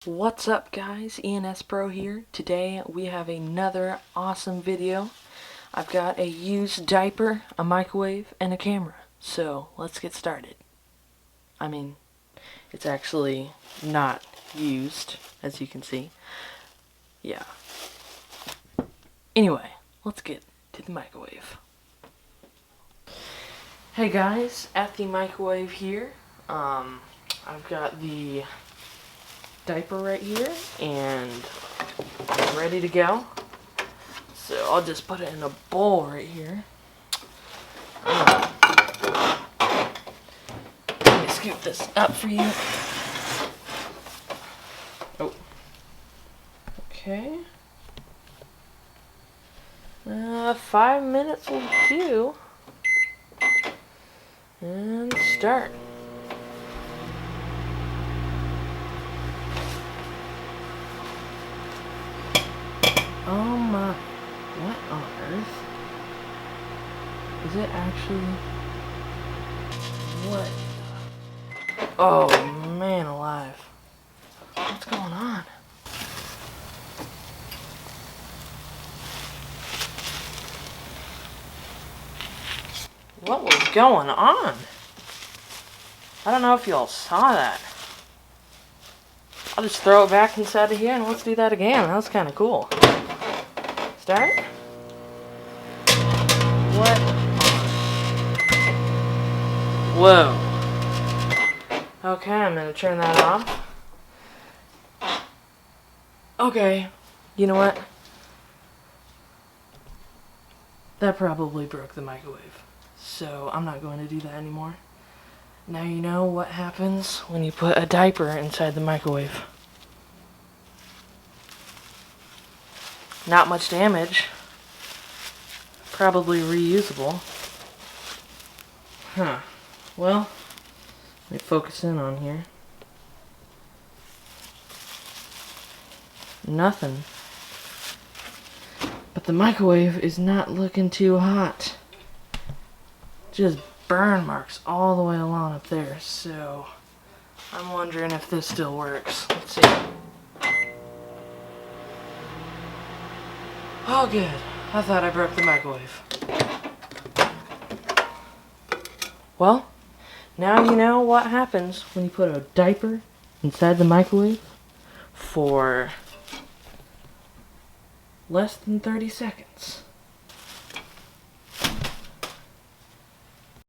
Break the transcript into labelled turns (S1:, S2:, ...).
S1: What's up guys, ENS Pro here. Today we have another awesome video. I've got a used diaper, a microwave, and a camera. So let's get started. I mean, it's actually not used, as you can see. Yeah. Anyway, let's get to the microwave. Hey guys, at the microwave here, I've got the diaper right here and I'm ready to go. So I'll just put it in a bowl right here. Let me scoop this up for you. Oh. Okay. 5 minutes will do. And start. Oh my, what on earth? Is it actually? What? Oh man alive. What's going on? What was going on? I don't know if y'all saw that. I'll just throw it back inside of here and let's do that again. That was kind of cool. Start. What? Whoa. Okay, I'm gonna turn that off. Okay, you know what? That probably broke the microwave. So I'm not going to do that anymore. Now you know what happens when you put a diaper inside the microwave. Not much damage. Probably reusable. Huh. Well, let me focus in on here. Nothing. But the microwave is not looking too hot. Just burn marks all the way along up there. So, I'm wondering if this still works. Let's see. Oh good. I thought I broke the microwave. Well, now you know what happens when you put a diaper inside the microwave for less than 30 seconds.